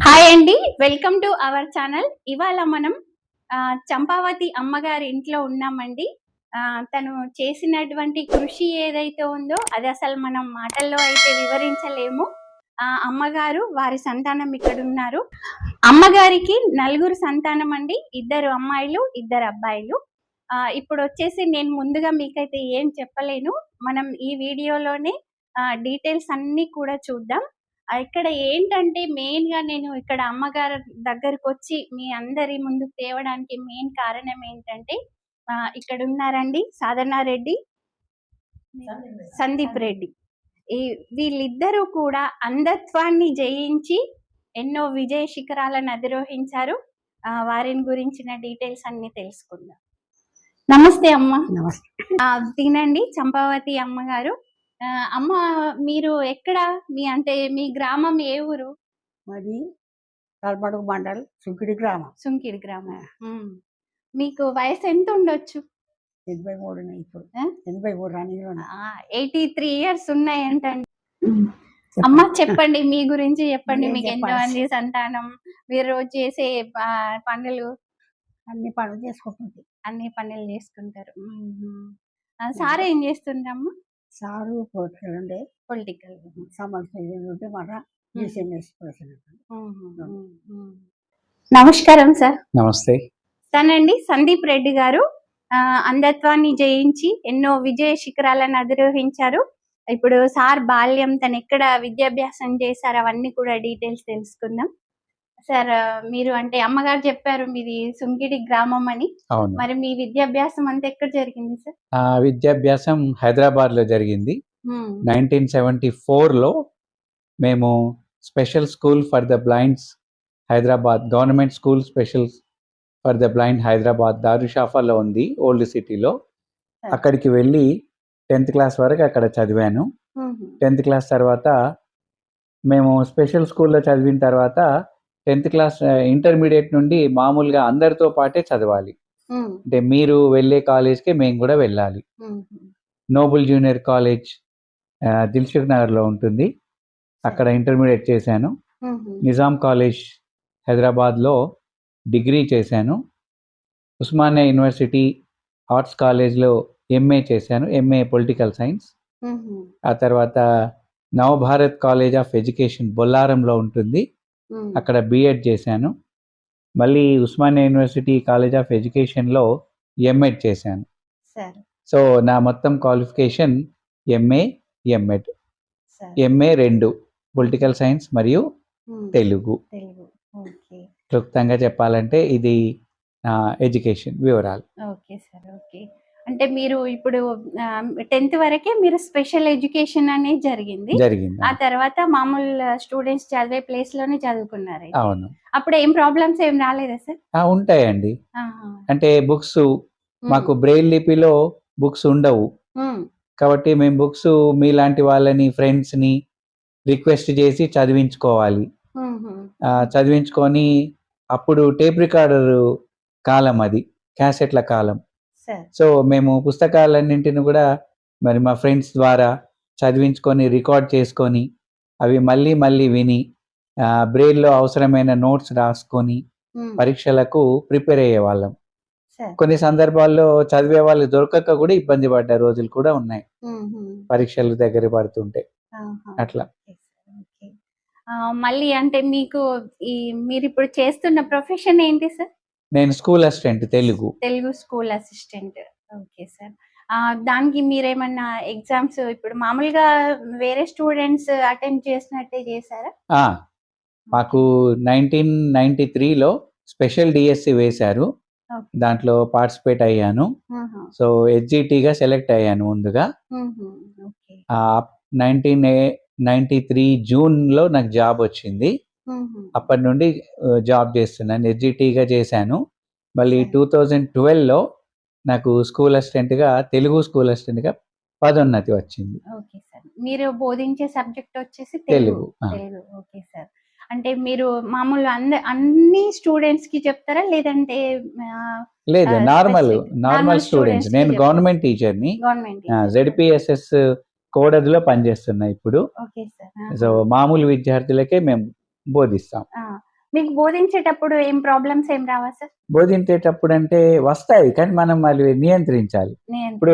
Hi అండి, welcome to our channel. ఇవాళ మనం చంపావతి అమ్మగారి ఇంట్లో ఉన్నామండి. తను చేసినటువంటి కృషి ఏదైతే ఉందో అది అసలు మనం మాటల్లో అయితే వివరించలేము. అమ్మగారు వారి సంతానం ఇక్కడ ఉన్నారు. అమ్మగారికి నలుగురు సంతానం అండి, 2 అమ్మాయిలు 2 అబ్బాయిలు. ఇప్పుడు వచ్చేసి నేను ముందుగా మీకైతే ఏం చెప్పలేను. మనం ఈ వీడియోలోనే డీటెయిల్స్ అన్నీ కూడా చూద్దాం. ఇక్కడ ఏంటంటే మెయిన్‌గా నేను ఇక్కడ అమ్మగారి దగ్గరకొచ్చి మీ అందరి ముందుకు తేవడానికి మెయిన్ కారణం ఏంటంటే ఇక్కడున్నారండి సాధనారెడ్డి, సందీప్ రెడ్డి. ఈ వీళ్ళిద్దరూ కూడా అంధత్వాన్ని జయించి ఎన్నో విజయ శిఖరాలను అధిరోహించారు. వారిని గురించిన డీటెయిల్స్ అన్నీ తెలుసుకుందాం. నమస్తే అమ్మ. నమస్తే. తినండి చంపావతి అమ్మగారు. అమ్మ, మీరు ఎక్కడ? మీ గ్రామం ఏ ఊరు? మాది తలపడుగు మండల్ సుంకిడి గ్రామం. సుంకిడి గ్రామం. మీకు వయసు ఎంత ఉండొచ్చు? 83 ఇప్పుడు. 83 రన్నింగ్. 83 ఇయర్స్ ఉన్నాయంటండి. అమ్మ చెప్పండి, మీ గురించి చెప్పండి. మీకు ఎంతమంది సంతానం? మీరు రోజు చేసే పనులు? అన్ని పనులు చేసుకుంటుంది. అన్ని పనులు చేసుకుంటారు. సార్ ఏం చేస్తుండ్రమ్మా? సారు పొలిటికల్ ఉండే, పొలిటికల్ సంబంధించిన ఉంటే మన బిసిఎంఎస్ ప్రెసిడెంట్. నమస్కారం సార్. నమస్తే. తనండి సందీప్ రెడ్డి గారు అంధత్వాన్ని జయించి ఎన్నో విజయ శిఖరాలను అధిరోహించారు. ఇప్పుడు సార్ బాల్యం, తను ఎక్కడ విద్యాభ్యాసం చేశారు అవన్నీ కూడా డీటెయిల్స్ తెలుసుకుందాం. సార్, మీరు అంటే అమ్మగారు చెప్పారు మీది సుంకిడి గ్రామం అని. మరి మీ విద్యాభ్యాసం అంతా ఎక్కడ జరిగింది సార్? విద్యాభ్యాసం హైదరాబాద్ లో జరిగింది. 1974లో మేము special school for the blinds Hyderabad, government school special for the blind Hyderabad దారుషాఫాలో ఉంది, ఓల్డ్ సిటీలో. అక్కడికి వెళ్ళి 10th క్లాస్ వరకు అక్కడ చదివాను. 10th క్లాస్ తర్వాత మేము స్పెషల్ స్కూల్లో చదివిన తర్వాత 10th క్లాస్ ఇంటర్మీడియట్ నుండి మామూలుగా అందరితో పాటే చదవాలి. అంటే మీరు వెళ్ళే కాలేజ్కే మేము కూడా వెళ్ళాలి. నోబుల్ జూనియర్ కాలేజ్ దిల్సుఖ్ నగర్లో ఉంటుంది, అక్కడ ఇంటర్మీడియట్ చేశాను. నిజాం కాలేజ్ హైదరాబాద్లో డిగ్రీ చేశాను. ఉస్మానియా యూనివర్సిటీ ఆర్ట్స్ కాలేజ్లో ఎంఏ చేశాను, ఎంఏ పొలిటికల్ సైన్స్. ఆ తర్వాత నవభారత్ కాలేజ్ ఆఫ్ ఎడ్యుకేషన్ బొల్లారంలో ఉంటుంది, అక్కడ బిఎడ్ చేశాను. మళ్ళీ ఉస్మానియా యూనివర్సిటీ కాలేజ్ ఆఫ్ ఎడ్యుకేషన్లో ఎంఎడ్ చేశాను. సో నా మొత్తం qualification MA MEd. MA 2 political science మరియు తెలుగు. క్లుప్తంగా చెప్పాలంటే ఇది ఎడ్యుకేషన్ వివరాలు. Okay sir, okay. అంటే మీరు ఇప్పుడు 10th వరకే మీరు స్పెషల్ ఎడ్యుకేషన్ అనేది జరిగింది. ఆ తర్వాత మామూలు స్టూడెంట్స్ చదివే ప్లేస్ లోనే చదువుకున్నారు. అవును. అప్పుడు ఏం ప్రాబ్లమ్స్ ఏం రాలేదా సార్? ఉంటాయండి. అంటే బుక్స్ మాకు బ్రెయిల్ లిపిలో బుక్స్ ఉండవు కాబట్టి మేము బుక్స్ మీలాంటి వాళ్ళని, ఫ్రెండ్స్ ని రిక్వెస్ట్ చేసి చదివించుకోవాలి. చదివించుకొని అప్పుడు టేప్ రికార్డర్ కాలం, అది క్యాసెట్ల కాలం. సో మేము పుస్తకాలన్నింటిని కూడా మరి మా ఫ్రెండ్స్ ద్వారా చదివించుకొని రికార్డ్ చేసుకొని అవి మళ్ళీ మళ్ళీ విని బ్రెయిల్లో అవసరమైన నోట్స్ రాసుకొని పరీక్షలకు ప్రిపేర్ అయ్యే వాళ్ళం. కొన్ని సందర్భాల్లో చదివే వాళ్ళు దొరకక కూడా ఇబ్బంది పడ్డ రోజులు కూడా ఉన్నాయి, పరీక్షలు దగ్గర పడుతుంటే. అట్లా మళ్ళీ అంటే మీరు ఇప్పుడు చేస్తున్న ప్రొఫెషన్ ఏంటి సార్? నేను school assistant, Telugu school assistant. Okay sir. దానికి మీరేమన్నా ఎగ్జామ్స్ ఇప్పుడు మామూలుగా వేరే స్టూడెంట్స్ అటెంప్ట్ చేసినట్టే చేశారా? మాకు 1993లో స్పెషల్ డిఎస్సి వేశారు, దాంట్లో పార్టిసిపేట్ అయ్యాను. సో హెచ్జిటిగా సెలెక్ట్ అయ్యాను ముందుగా. 1993 జూన్లో నాకు జాబ్ వచ్చింది. అప్పటి నుండి జాబ్ చేస్తున్నాను, హెచ్జిటిగా చేశాను. మళ్ళీ 2012లో నాకు స్కూల్ అసిస్టెంట్గా, తెలుగు స్కూల్ అసిస్టెంట్గా పదోన్నతి వచ్చింది. Okay sir. మీరు బోధించే సబ్జెక్ట్ వచ్చేసి తెలుగు. Okay sir. అంటే మీరు మామూలు అన్ని స్టూడెంట్స్ కి చెప్తారా, లేదంటే? లేదు, నార్మల్ స్టూడెంట్స్. నేను గవర్నమెంట్ టీచర్ని, జెడ్పిఎస్ఎస్ కోడదులో పనిచేస్తున్నా ఇప్పుడు. సో మామూలు విద్యార్థులకే మేము బోధిస్తాం. మీకు బోధించేటప్పుడు ఏం ప్రాబ్లమ్స్ ఏం రావా సార్? బోధించేటప్పుడు అంటే వస్తాయి, కానీ మనం మళ్ళీ నియంత్రించాలి. ఇప్పుడు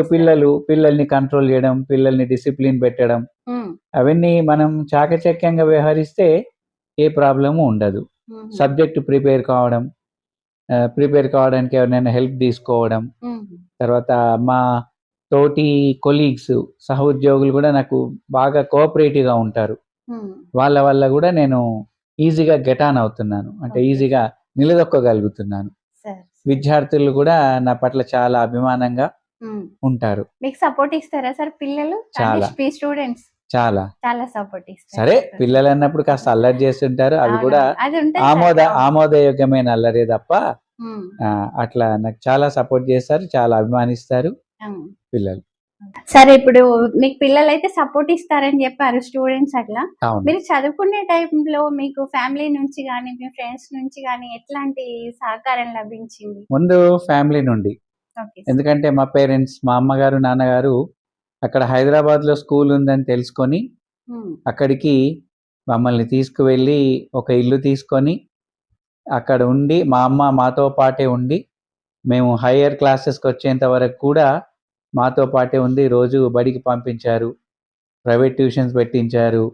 పిల్లల్ని కంట్రోల్ చేయడం, పిల్లల్ని డిసిప్లిన్ పెట్టడం, అవన్నీ మనం చాకచక్యంగా వ్యవహరిస్తే ఏ ప్రాబ్లము ఉండదు. సబ్జెక్ట్ ప్రిపేర్ కావడానికి ఎవరినైనా హెల్ప్ తీసుకోవడం, తర్వాత మా తోటి కొలీగ్స్, సహోద్యోగులు కూడా నాకు బాగా కోఆపరేటివ్గా ఉంటారు. వాళ్ళ వల్ల కూడా నేను ఈజీగా గెట్ ఆన్ అవుతున్నాను, అంటే Okay. ఈజీగా నిలదొక్కగలుగుతున్నాను. విద్యార్థులు కూడా నా పట్ల చాలా అభిమానంగా ఉంటారు. మీకు సపోర్ట్ ఇస్తారా సార్ పిల్లలు? చాలా. మీ స్టూడెంట్స్ చాలా చాలా సపోర్ట్ ఇస్తారు. సరే, పిల్లలు అన్నప్పుడు కాస్త అల్లరి చేస్తుంటారు, అవి కూడా అది ఉంటుంది సార్. ఆమోదయోగ్యమైన అల్లరే తప్ప అట్లా నాకు చాలా సపోర్ట్ చేస్తారు, చాలా అభిమానిస్తారు పిల్లలు. సరే, ఇప్పుడు మీకు పిల్లలు అయితే సపోర్ట్ ఇస్తారని చెప్పారు, స్టూడెంట్స్ అట్లా. అవును. మీరు చదువుకునే టైంలో మీకు ఫ్యామిలీ నుంచి కానీ మీ ఫ్రెండ్స్ నుంచి కానీ ఎట్లాంటి సహకారం లభించింది? ముందు ఫ్యామిలీ నుండి, ఓకే ఎందుకంటే మా పేరెంట్స్, మా అమ్మగారు నాన్నగారు అక్కడ హైదరాబాద్లో స్కూల్ ఉందని తెలుసుకొని అక్కడికి మమ్మల్ని తీసుకువెళ్ళి ఒక ఇల్లు తీసుకొని అక్కడ ఉండి, మా అమ్మ మాతో పాటే ఉండి, మేము హయ్యర్ క్లాసెస్కి వచ్చేంత వరకు కూడా మాతో పాటే ఉంది. రోజు బడికి పంపించారు, ప్రైవేట్ ట్యూషన్స్ పెట్టించారు,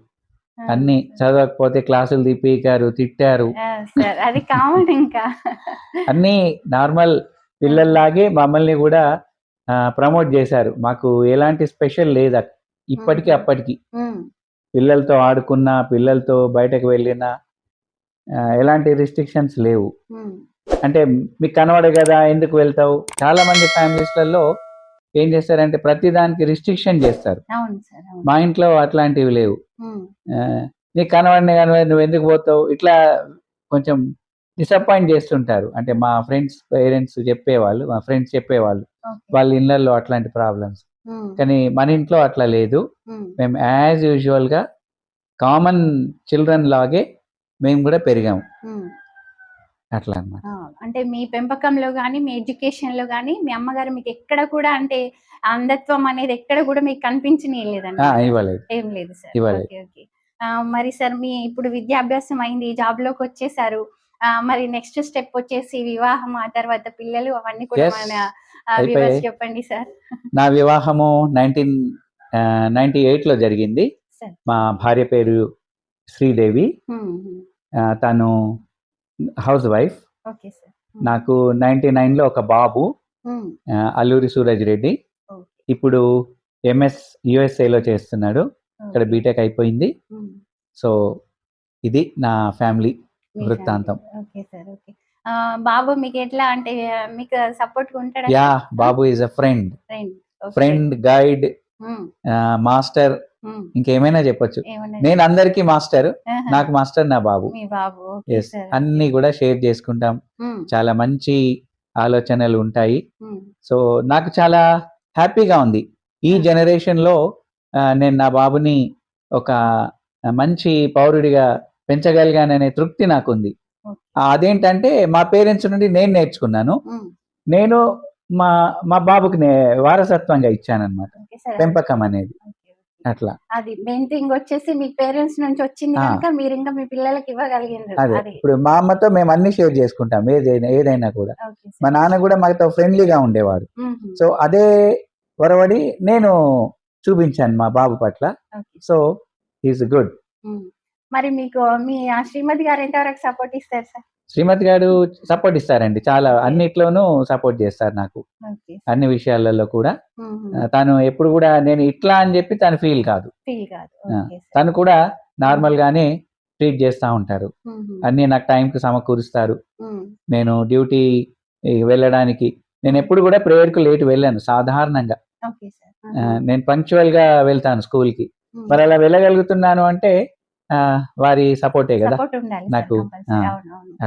అన్ని చదవకపోతే క్లాసులు తిప్పికారు, తిట్టారు. అది కామన్ ఇంకా అన్నీ నార్మల్ పిల్లల్లాగే మమ్మల్ని కూడా ప్రమోట్ చేశారు. మాకు ఎలాంటి స్పెషల్ లేదు ఇప్పటికీ అప్పటికి. పిల్లలతో ఆడుకున్నా, పిల్లలతో బయటకు వెళ్ళినా ఎలాంటి రిస్ట్రిక్షన్స్ లేవు. అంటే మీకు కనబడదు కదా, ఎందుకు వెళ్తావు? చాలా మంది ఫ్యామిలీస్లలో ఏం చేస్తారంటే ప్రతి దానికి రిస్ట్రిక్షన్ చేస్తారు. మా ఇంట్లో అట్లాంటివి లేవు. నీకు కనబడి నువ్వు ఎందుకు పోతావు, ఇట్లా కొంచెం డిసప్పాయింట్ చేస్తుంటారు. అంటే మా పేరెంట్స్ చెప్పేవాళ్ళు, మా ఫ్రెండ్స్ చెప్పేవాళ్ళు వాళ్ళ ఇళ్ళల్లో అట్లాంటి ప్రాబ్లమ్స్. కానీ మన ఇంట్లో అట్లా లేదు. మేము యాజ్ యూజువల్గా కామన్ చిల్డ్రన్ లాగే మేము కూడా పెరిగాము అట్లా అన్నమాట. అంటే మీ పెంపకంలో కానీ మీ ఎడ్యుకేషన్లో కానీ మీ అమ్మగారు మీకు ఎక్కడ కూడా అంటే అంధత్వం అనేది ఎక్కడ కూడా మీకు కనిపించలేదండి? ఇవ్వలేదు, ఏం లేదు సార్. ఇవ్వలేదు. Okay okay. మరి సార్ మీ ఇప్పుడు విద్యాభ్యాసం అయింది, జాబ్లోకి వచ్చేసారు, మరి నెక్స్ట్ స్టెప్ వచ్చేసి వివాహం, ఆ తర్వాత పిల్లలు, అవన్నీ కూడా మన వ్యూవర్స్ చెప్పండి సార్. నా వివాహము 1998లో జరిగింది. మా భార్య పేరు శ్రీదేవి, తను హౌస్ వైఫ్. నాకు 99లో ఒక బాబు, అల్లూరి సూరజ్ రెడ్డి. ఇప్పుడు ఎంఎస్ యుఎస్ఏలో చేస్తున్నాడు, ఇక్కడ బీటెక్ అయిపోయింది. సో ఇది నా ఫ్యామిలీ వృత్తాంతం. బాబు మీకు ఎట్లా అంటే మీకు సపోర్ట్ ఉంటాడా? Yeah, Babu is a friend, guide, master, ఇంకేమైనా చెప్పొచ్చు. నేను అందరికీ మాస్టర్, నాకు మాస్టర్ నా బాబు. అన్ని కూడా షేర్ చేసుకుంటాం, చాలా మంచి ఆలోచనలు ఉంటాయి. సో నాకు చాలా హ్యాపీగా ఉంది. ఈ జనరేషన్ లో నేను నా బాబుని ఒక మంచి పౌరుడిగా పెంచగలిగాననే తృప్తి నాకుంది. అదేంటంటే మా పేరెంట్స్ నుండి నేను నేర్చుకున్నాను, నేను మా బాబుకి వారసత్వంగా ఇచ్చానన్నమాట పెంపకం అనేది. అట్లా అది మెయిన్ థింగ్ వచ్చేసి మీ పేరెంట్స్ నుంచి వచ్చింది కనుక మీరు ఇంకా మీ పిల్లలకి ఇవ్వగలిగారు. అదే, ఇప్పుడు మా అమ్మతో మేము అన్ని షేర్ చేసుకుంటాం, ఏదైనా కూడా. మా నాన్న కూడా మాతో ఫ్రెండ్లీగా ఉండేవాడు. సో అదే వరవడి నేను చూపించాను మా బాబు పట్ల. So is good. మరి మీకు మీ శ్రీమతి గారు ఎంతవరకు సపోర్ట్ ఇస్తారు సార్? శ్రీమతి గారు సపోర్ట్ ఇస్తారండి, చాలా అన్నిట్లోనూ సపోర్ట్ చేస్తారు నాకు, అన్ని విషయాలలో కూడా. తను ఎప్పుడు కూడా నేను ఇట్లా అని చెప్పి తను ఫీల్ కాదు, తను కూడా నార్మల్ గానే ట్రీట్ చేస్తూ ఉంటారు. అన్ని నాకు టైంకి సమకూరుస్తారు. నేను డ్యూటీ వెళ్ళడానికి నేను ఎప్పుడు కూడా ప్రేయర్కు లేట్ వెళ్ళాను సాధారణంగా. నేను పంక్చువల్ గా వెళ్తాను స్కూల్కి. మరి అలా వెళ్ళగలుగుతున్నాను అంటే వారి సపోర్టే కదా నాకు.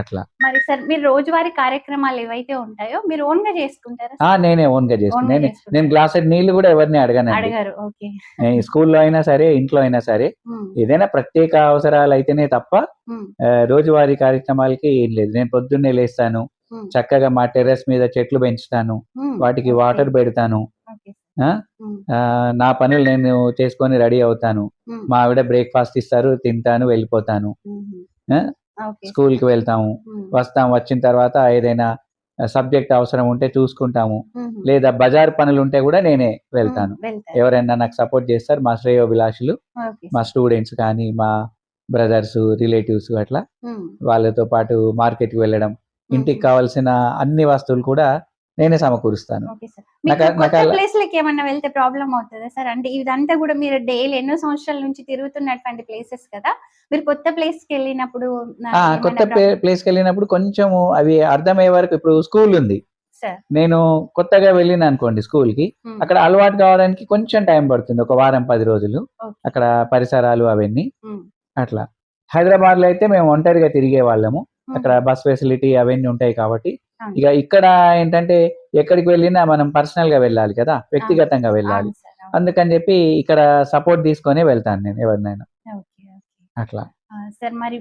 అట్లా. మరి సార్ మీరు రోజువారీ కార్యక్రమాలు ఏవైతే ఉంటాయో మీరు ఓన్ గా చేసుకుంటారా? నేనే ఓన్ గా చేసుకుంటాను. నేను గ్లాసెడ్ నీళ్లు కూడా ఎవరిని అడగనండి. స్కూల్లో అయినా సరే, ఇంట్లో అయినా సరే, ఏదైనా ప్రత్యేక అవసరాలు అయితేనే తప్ప రోజువారీ కార్యక్రమాలకి ఏం లేదు. నేను పొద్దున్నే లేస్తాను, చక్కగా మా టెర్రస్ మీద చెట్లు పెంచుతాను, వాటికి వాటర్ పెడతాను, నా పనులు నేను చేసుకొని రెడీ అవుతాను. మా ఆవిడ బ్రేక్ఫాస్ట్ ఇస్తారు, తింటాను, వెళ్ళిపోతాను. ఓకే స్కూల్కి వెళ్తాము, వస్తాం, వచ్చిన తర్వాత ఏదైనా సబ్జెక్ట్ అవసరం ఉంటే చూసుకుంటాము, లేదా బజార్ పనులు ఉంటే కూడా నేనే వెళ్తాను. వెళ్తారు. ఎవరైనా నాకు సపోర్ట్ చేస్తారు, మా శ్రేయోభిలాషులు, ఓకే మా స్టూడెంట్స్ కానీ మా బ్రదర్స్ రిలేటివ్స్ అట్లా వాళ్ళతో పాటు మార్కెట్కి వెళ్ళడం, ఇంటికి కావాల్సిన అన్ని వస్తువులు కూడా నేనే సమకూరుస్తాను. Okay sir. మీకు నాకు కొత్త అలా ప్లేస్‌లకి ఏమన్నా వెళ్తే ప్రాబ్లమ్ అవుతదా సార్? అంటే ఇదంతా గూడా మీరు డైలీ ఎన్నో సంవత్సరాల నుంచి తిరుగుతున్నటువంటి ప్లేసెస్ కదా! మీరు కొత్త ప్లేస్‌కెళ్ళినప్పుడు కొత్త ఏమన్నా ప్రాబ్లమ్ ప్లేస్కి వెళ్ళినప్పుడు కొంచెము అవి అర్థమయ్యే వరకు, ఇప్పుడు స్కూల్ ఉంది, సార్? నేను కొత్తగా వెళ్ళిన అనుకోండి స్కూల్కి, అక్కడ అలవాటు కావడానికి కొంచెం టైం పడుతుంది, ఒక వారం 10 రోజులు, ఓకే. అక్కడ పరిసరాలు అవన్నీ హ్మ్. అట్లా. హైదరాబాద్లో అయితే మేము ఒంటరిగా తిరిగే వాళ్ళము, అక్కడ బస్ ఫెసిలిటీ అవన్నీ ఉంటాయి కాబట్టి. అవును. ఇక ఇక్కడ ఏంటంటే ఎక్కడికి వెళ్ళినా మనం పర్సనల్గా వెళ్ళాలి కదా, వ్యక్తిగతంగా వెళ్ళాలి. అవును సార్. అవును. అందుకని చెప్పి ఇక్కడ సపోర్ట్ తీసుకొనే వెళ్తాను నేను ఎవరినైనా ఓకే. ఓకే. అట్లా. సార్ మరి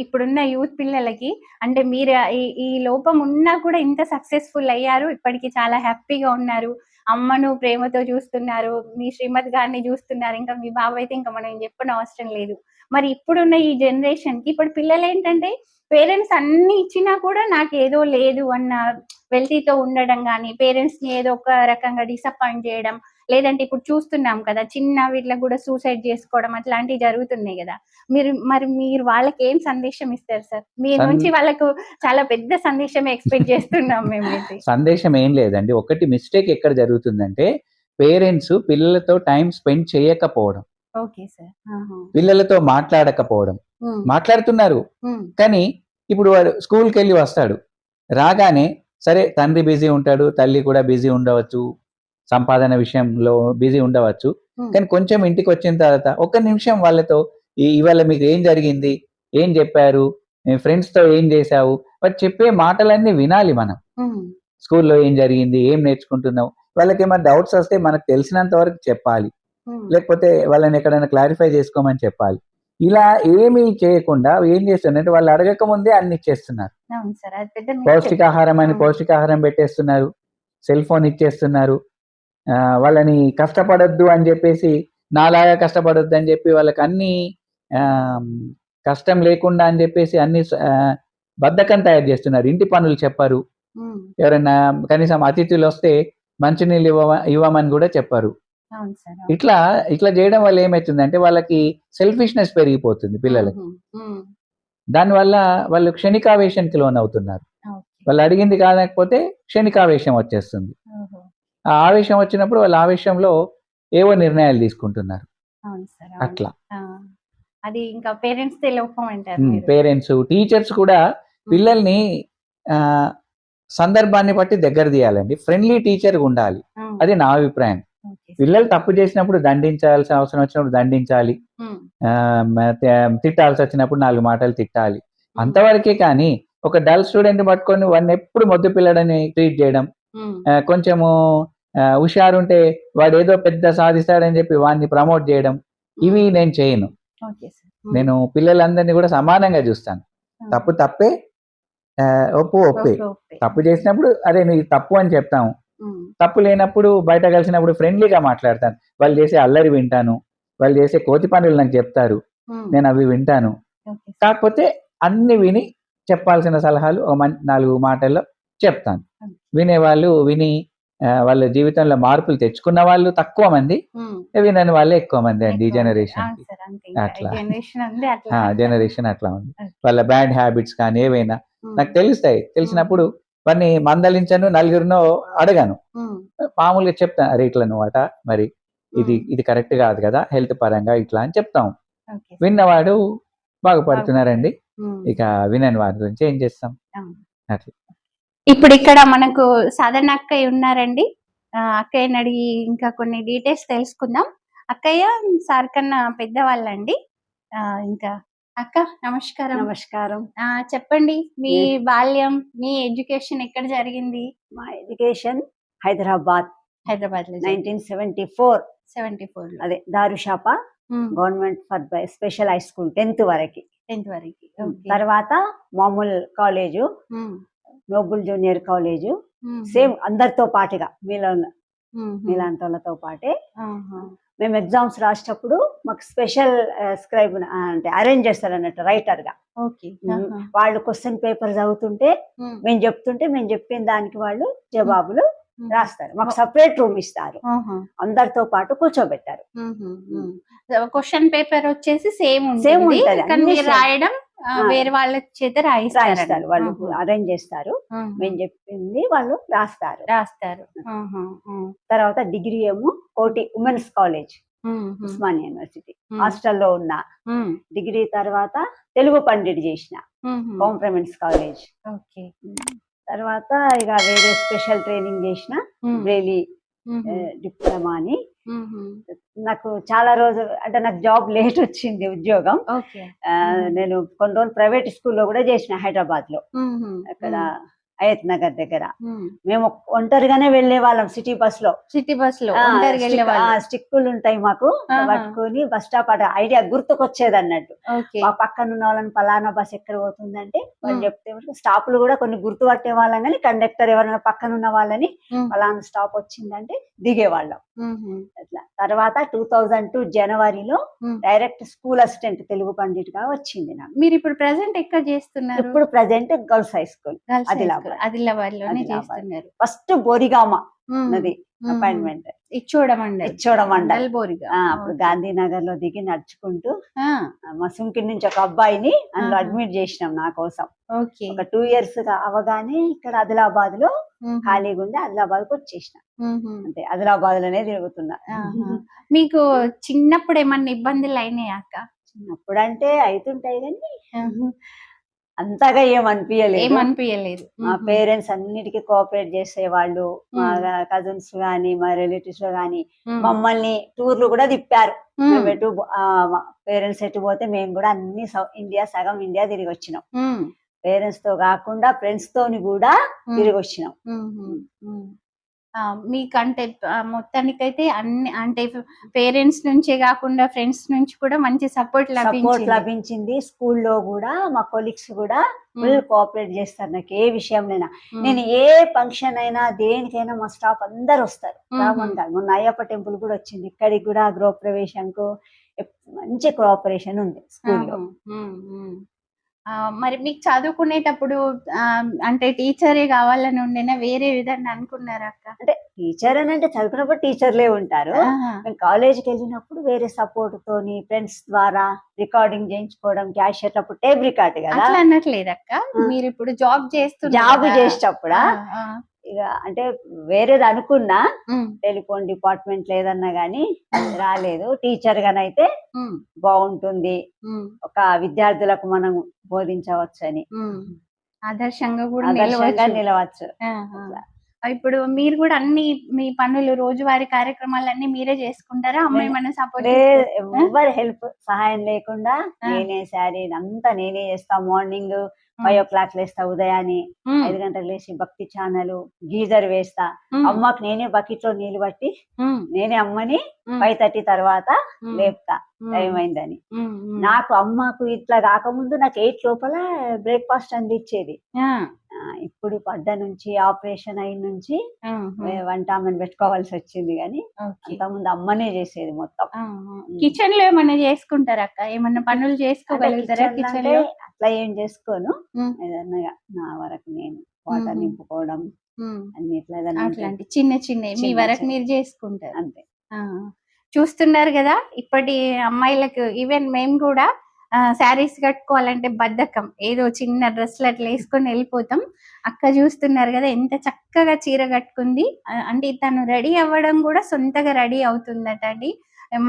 ఇప్పుడున్న యూత్ పిల్లలకి అంటే మీరు ఈ లోపం ఉన్నా కూడా ఇంత సక్సెస్‌ఫుల్ అయ్యారు. ఇప్పటికి చాలా హ్యాపీగా ఉన్నారు. అమ్మను ప్రేమతో చూస్తున్నారు. మీ శ్రీమతి గారిని చూస్తున్నారు. ఇంకా మీ బాబు అయితే ఇంకా మనం చెప్పనవసరం లేదు. మరి ఇప్పుడున్న ఈ జనరేషన్‌కి ఇప్పుడు పిల్లలేంటంటే పేరెంట్స్ అన్నీ ఇచ్చినా కూడా నాకేదో లేదు అన్న వెల్తీతో ఉండడం గాని, పేరెంట్స్‌ని ఏదో ఒక రకంగా డిసప్పాయింట్ చేయడం, లేదంటే ఇప్పుడు చూస్తున్నాం కదా! చిన్న వీటిలకు కూడా సూసైడ్ చేసుకోవడం అట్లాంటివి జరుగుతున్నాయి గదా! మీరు వాళ్ళకేం సందేశం ఇస్తారు సార్? మీ సన్ నుంచి వాళ్ళకు చాలా పెద్ద సందేశమే ఎక్స్‌పెక్ట్ చేస్తున్నాం మేమైతే. సందేశం ఏం లేదండి. ఒకటి మిస్టేక్ ఎక్కడ జరుగుతుందంటే, పేరెంట్స్ పిల్లలతో టైమ్ స్పెండ్ చేయకపోవడం, ఓకే సార్. ఆహా! పిల్లలతో మాట్లాడకపోవడం. హ్మ్. మాట్లాడుతున్నారు, హ్మ్. కానీ ఇప్పుడు వాడు స్కూల్‌కెళ్ళి వస్తాడు. రాగానే సరే తండ్రి బిజీ ఉంటాడు, తల్లి కూడా బిజీ ఉండవచ్చు, సంపాదన విషయంలో బిజీ ఉండవచ్చు. హ్మ్. కానీ కొంచెం ఇంటికొచ్చిన తర్వాత ఒక్క నిమిషం వాళ్ళతో ఇవాళ మీకు ఏం జరిగింది? ఏం జెప్పారు? ఫ్రెండ్స్‌తో ఏం జేశావు? వాడు చెప్పే మాటలన్నీ వినాలి మనం. హ్మ్. స్కూల్‌లో ఏం జరిగింది? ఏం నేర్చుకుంటున్నావు? వాళ్ళకేమైనా డౌట్స్ వస్తే మనకు తెలిసినంత వరకు చెప్పాలి. హ్మ్. లేకపోతే వాళ్ళని ఎక్కడైనా క్లారిఫై చేసుకోమని చెప్పాలి. ఇలా ఏమీ చేయకుండా ఏం చేస్తున్నారంటే వాళ్ళు అడగక ముందే అన్ని ఇచ్చేస్తున్నారు. అవును సార్. అది పెద్ద మిస్టేక్. పౌష్టికాహారం అని హ్మ్. పౌష్టికాహారం పెట్టేస్తున్నారు. సెల్ ఫోన్ ఇచ్చేస్తున్నారు. వాళ్ళని కష్టపడొద్దు అని చెప్పేసి, నాలాగా కష్టపడొద్దు అని చెప్పి వాళ్ళకి అన్నీ ఆహ్, కష్టం లేకుండా అని చెప్పేసి అన్ని బద్ధకం తయారు చేస్తున్నారు. ఇంటి పనులు చెప్పరు. హ్మ్. ఎవరైనా కనీసం అతిథులొస్తే మంచినీళ్ళు ఇవ్వమని గూడా చెప్పరు. అవును సార్. అవును. ఇట్లా, ఇట్లా జేయడం వల్ల ఏమైతుందంటే వాళ్ళకి సెల్ఫిష్‌నెస్ పెరిగిపోతుంది పిల్లలకి. హుహు. హ్మ్. దానివల్ల వాళ్ళు క్షణికావేశానికి లోనవుతున్నారు. ఓకే. వాళ్ళు అడిగింది కాదనకపోతే క్షణికావేశం వచ్చేస్తుంది. ఓహో! ఆ ఆవేశం వచ్చినప్పుడు వాళ్ళ ఆవేశంలో ఏవో నిర్ణయాలు తీసుకుంటున్నారు. అవును సార్. అవును. అట్లా. ఆ! అది ఇంకా పేరెంట్స్‌దే లోపం అంటారు మీరు. పేరెంట్స్, టీచర్స్ కూడా హ్మ్. పిల్లల్ని ఆహ్, సందర్భాన్ని బట్టి దగ్గర తీయాలండి. ఫ్రెండ్లీ టీచర్‌గా ఉండాలి. హ్మ్. అది నా అభిప్రాయం. Okay sir. పిల్లలు తప్పు చేసినప్పుడు దండించాల్సిన అవసరం వచ్చినప్పుడు దండించాలి. హ్మ్. తిట్టాల్సొచ్చినప్పుడు 4 మాటలు తిట్టాలి. హ్మ్. అంతవరకే కానీ, ఒక డల్ స్టూడెంట్‌ని పట్టుకొని వాడినెప్పుడు మొద్దు పిల్లాడని ట్రీట్ జేయడం, హ్మ్. కొంచెము హుషారుంటే వాడేదో పెద్ద సాధిస్తాడని జెప్పి వాడిని ప్రమోట్ జేయడం, ఇవి హ్మ్. నేను చేయను. Okay sir. హ్మ్. నేను పిల్లలందరిని గూడా సమానంగా జూస్తాను. హ్మ్. తప్పు తప్పే, ఒప్పు ఒప్పే. ఓకే. ఓకే. తప్పు చేసినప్పుడు అరే! నువ్వు ఇది తప్పు అని చెప్తాము. హ్మ్. తప్పు లేనప్పుడు బయట కలిసినప్పుడు ఫ్రెండ్లీగా మాట్లాడతాను. వాళ్ళు చేసే అల్లరి వింటాను. వాళ్ళు చేసే కోతి పనులు నాకు చెప్తారు. హ్మ్. నేనవి వింటాను. Okay sir. కాకపోతే అన్నీ విని చెప్పాల్సిన సలహాలు ఓ 4 మాటల్లో చెప్తాను. హ్మ్. వినేవాళ్ళు విని వాళ్ళ జీవితంలో మార్పులు తెచ్చుకున్న వాళ్ళు తక్కువ మంది. హ్మ్. వినని వాళ్ళే ఎక్కువ మంది అండి ఈ ఎక్కువ ఉంటారు. అవును జనరేషన్‌కి. సార్. అంతే ఇంకా ఈ అట్లా. జనరేషన్ ఉంది అట్లా. జనరేషన్ అట్లా ఉంది. ఓకే. వాళ్ళ బ్యాడ్ హ్యాబిట్స్ కానీ ఏవైనా హ్మ్. నాకు తెలుస్తాయి. హ్మ్. తెలిసినప్పుడు వాడిని మందలించను, నలుగురినో అడగను. హ్మ్. మామూలుగా చెప్తా. "అరే! ఇట్లా నువ్వట మరి హ్మ్. ఇది కరెక్ట్ కాదు కదా! హెల్త్ పరంగా ఇట్లా" అని చెప్తాం. Okay sir. విన్నవాడు బాగుపడుతున్నారండి. బాగుపడతారు. హ్మ్. ఇక వినని వారి గురించి ఏం చేస్తాం? అవును. అట్లా. ఇప్పుడిక్కడ మనకు సాధన అక్కయ్య ఉన్నారండి. అక్కయ్యని అడిగి ఇంకా కొన్ని డీటెయిల్స్ తెలుసుకుందాం. అక్కయ్య సార్ కన్నా పెద్దవాళ్ళండి. ఇంకా అక్క నమస్కారం. నమస్కారం. చెప్పండి మీ ఏ బాల్యం, మీ ఎడ్యుకేషన్ ఎక్కడ జరిగింది? మా ఎడ్యుకేషన్ హైదరాబాద్ హైదరాబాద్‌లో జరిగింది. 1974 74లో. అదే దారుషాప హ్మ్. Government for special high school 10th వరకి. 10th వరకి. ఓకే. తర్వాత మామూలు కాలేజు, హ్మ్. నోబుల్ జూనియర్ కాలేజు, హుహు. సేమ్ అందరితో పాటుగా హుహు. మీలాంటోళ్ళతో పాటే ఆహా! మేము ఎగ్జామ్స్ రాసేటప్పుడు మాకు స్పెషల్ స్క్రైబ్ అంటే అరేంజ్ చేస్తారు అన్నట్టు రైటర్ గా. ఓకే. వాళ్ళు క్వశ్చన్ పేపర్ చదువుతుంటే మేము చెప్తుంటే మేము చెప్పిన దానికి వాళ్ళు జవాబులు రాస్తారు. మాకు సపరేట్ రూమ్ ఇస్తారు, అందరితో పాటు కూర్చోబెట్టారు. క్వశ్చన్ పేపర్ వచ్చేసి సేమ్ Same ఉంటుంది ఉంటది, కానీ అన్ని మీరు same. రాయడం వేరే వాళ్ళ చేత రాయిస్తారు, వాళ్ళు అరేంజ్ చేస్తారు, మేము చెప్పింది వాళ్ళు రాస్తారు. రాస్తారు. తర్వాత డిగ్రీ ఏమో కోటి ఉమెన్స్ కాలేజ్ ఉస్మానియా యూనివర్సిటీ హాస్టల్లో ఉన్న. డిగ్రీ తర్వాత తెలుగు పండిట్ చేసిన కాంప్రమెంట్స్ కాలేజ్. ఓకే. తర్వాత ఇక వేరే స్పెషల్ ట్రైనింగ్ చేసిన బ్రెయిలీ డిప్లొమా అని. నాకు చాలా రోజులు అంటే నాకు జాబ్ లేట్ వచ్చింది ఉద్యోగం. ఓకే. నేను కొన్ని రోజులు ప్రైవేట్ స్కూల్లో కూడా చేసిన హైదరాబాద్ లో, అక్కడ అయత్ నగర్ దగ్గర. మేము ఒంటరిగానే వెళ్లే వాళ్ళం సిటీ బస్ లో. స్టిక్కులు ఉంటాయి మాకు, పట్టుకొని బస్ స్టాప్ ఐడియా గుర్తుకొచ్చేది అన్నట్టు. మా పక్కన ఉన్న వాళ్ళని పలానా బస్ ఎక్కడ పోతుందంటే వాళ్ళు చెప్తే స్టాపులు కూడా కొన్ని గుర్తు పట్టే వాళ్ళం, కానీ కండక్టర్ ఎవరైనా పక్కన ఉన్న వాళ్ళని పలానా స్టాప్ వచ్చిందంటే దిగేవాళ్ళం అట్లా. తర్వాత 2002 జనవరిలో direct school assistant Telugu Pandit గా వచ్చింది నాకు. మీరు ఇప్పుడు ప్రెసెంట్ ఎక్కడ చేస్తున్నారు? ఇప్పుడు present girls high school Adilabad లోనే చేస్తున్నారు. ఫస్ట్ బోరిగామ నది అపాయింట్మెంట్ ఇచ్చోడమండల్ బోరిగా. అప్పుడు గాంధీనగర్ లో దిగి నడుచుకుంటూ మా సుంకి నుంచి ఒక అబ్బాయిని అందులో అడ్మిట్ చేసినాం నా కోసం. ఒక 2 years అవగానే ఇక్కడ ఆదిలాబాద్ లో ఖాళీగా ఉండి ఆదిలాబాద్ కు వచ్చేసిన. అంటే ఆదిలాబాద్ లోనే తిరుగుతున్నా. మీకు చిన్నప్పుడు ఏమన్నా ఇబ్బందులు అయినాయి అక్క? చిన్నప్పుడు అంటే అవుతుంటాయి కానీ అంతగా ఏమనిపించలేదు. మా పేరెంట్స్ అన్నిటికీ కోఆపరేట్ చేసేవాళ్ళు. మా కజిన్స్ గాని మా రిలేటివ్స్ లో గాని మమ్మల్ని టూర్లు కూడా తిప్పారు. మేము పేరెంట్స్ ఎటు పోతే మేము కూడా అన్ని సగం ఇండియా తిరిగి వచ్చినాం. పేరెంట్స్ తో కాకుండా ఫ్రెండ్స్ తోని కూడా తిరిగి వచ్చినాం. మీకంటే మొత్తానికైతే అన్ని అంటే పేరెంట్స్ నుంచే కాకుండా ఫ్రెండ్స్ నుంచి కూడా మంచి సపోర్ట్ లభించింది. స్కూల్లో కూడా మా కొలీగ్స్ కూడా ఫుల్ కోఆపరేట్ చేస్తారు నాకు ఏ విషయంలోనైనా. నేను ఏ ఫంక్షన్ అయినా దేనికైనా మా స్టాఫ్ అందరు వస్తారు. మొన్న అయ్యప్ప టెంపుల్ కూడా వచ్చింది, ఇక్కడికి కూడా గృహప్రవేశంకు మంచి కోఆపరేషన్ ఉంది స్కూల్లో. మరి మీకు చదువుకునేటప్పుడు అంటే టీచరే కావాలని ఉండేనా, వేరే విధంగా అనుకున్నారా అక్క? అంటే టీచర్ అని అంటే చదువుకున్నప్పుడు టీచర్లే ఉంటారు. మేము కాలేజీకి వెళ్ళినప్పుడు వేరే సపోర్ట్ తోని ఫ్రెండ్స్ ద్వారా రికార్డింగ్ చేయించుకోవడం, క్యాషియర్ అప్పుడు టేప్ రికార్డ్ కదా. అట్లా అనట్లేదు అక్క, మీరు ఇప్పుడు జాబ్ చేసేటప్పుడు ఇక అంటే వేరేది అనుకున్నా, టెలిఫోన్ డిపార్ట్మెంట్ లేదన్నా గానీ రాలేదు. టీచర్ గానైతే బాగుంటుంది, ఒక విద్యార్థులకు మనం బోధించవచ్చు అని, ఆదర్శంగా కూడా నిలవచ్చు. ఇప్పుడు మీరు కూడా అన్ని మీ పనులు రోజువారీ కార్యక్రమాలన్నీ మీరే చేసుకుంటారా? అమ్మాయి మన సపోర్ట్ ఎవరి హెల్ప్ సహాయం లేకుండా నేనే శారీ అంతా నేనే చేస్తా. మార్నింగ్ 5 o'clock లేస్తా, ఉదయాన్ని 5 గంటలకు లేచి భక్తి ఛానల్ గీజర్ వేస్తా. అమ్మకి నేనే బకెట్ లో నీళ్లు పట్టి నేనే అమ్మని 5:30 తర్వాత లేపుతా టైం అయిందని. నాకు అమ్మకు ఇట్లా కాకముందు నాకు 8 లోపల బ్రేక్ఫాస్ట్ అందించేది. ఇప్పుడు పడ్డ నుంచి ఆపరేషన్ అయిన నుంచి వంట అమ్మని పెట్టుకోవాల్సి వచ్చింది, కానీ అంతకుముందు అమ్మనే చేసేది మొత్తం. కిచెన్ లో ఏమన్నా చేసుకుంటారా అక్క? ఏమన్నా పనులు చేసుకోగలుగుతారా కిచెన్ లో? అట్లా ఏం చేసుకోను, ఏదన్నా నా వరకు నేను వాటర్ నింపుకోవడం అన్ని ఇట్లా అట్లాంటి చిన్న చిన్న మీ వరకు మీరు చేసుకుంటారు అంతే. చూస్తున్నారు కదా, ఇప్పటి అమ్మాయిలకు ఈవెన్ మేము కూడా శారీస్ కట్టుకోవాలంటే బద్ధకం, ఏదో చిన్న డ్రెస్లు అట్లా వేసుకొని వెళ్ళిపోతాం. అక్క చూస్తున్నారు కదా ఎంత చక్కగా చీర కట్టుకుంది. అంటే తను రెడీ అవ్వడం కూడా సొంతగా రెడీ అవుతుందట అండి.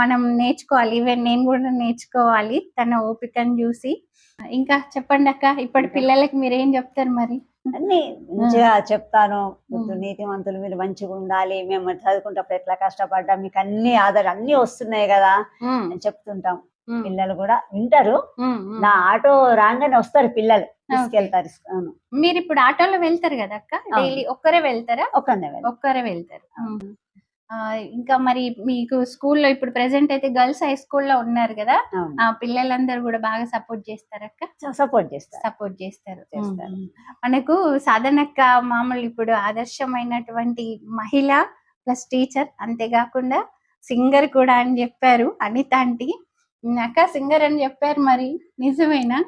మనం నేర్చుకోవాలి, ఈవెన్ నేను కూడా నేర్చుకోవాలి తన ఓపికను చూసి. ఇంకా చెప్పండి అక్క, ఇప్పటి పిల్లలకి మీరేం చెప్తారు మరి? అన్ని మంచిగా చెప్తాను. నీతివంతులు మీరు మంచిగా ఉండాలి, మేము చదువుకుంటప్పుడు ఎట్లా కష్టపడ్డా మీకు అన్ని అన్ని వస్తున్నాయి కదా అని చెప్తుంటాం. పిల్లలు కూడా వింటారు. నా ఆటో రాగానే వస్తారు పిల్లలు, తీసుకెళ్తారు. మీరు ఇప్పుడు ఆటోలో వెళ్తారు కదా అక్క, డైలీ ఒక్కరే వెళ్తారా? ఒక్కరే వెళ్తారు. ఇంకా మరి మీకు స్కూల్లో ఇప్పుడు ప్రెసెంట్ అయితే గర్ల్స్ హై స్కూల్లో ఉన్నారు కదా, పిల్లలందరూ కూడా బాగా సపోర్ట్ చేస్తారక్క? సపోర్ట్ చేస్తారు. మనకు సాధనక్క మామూలు ఇప్పుడు ఆదర్శమైనటువంటి మహిళ ప్లస్ టీచర్, అంతేకాకుండా సింగర్ కూడా అని చెప్పారు అనిత ఆంటీ. అక్క సింగర్ అని చెప్పారు, మరి నిజమేనా?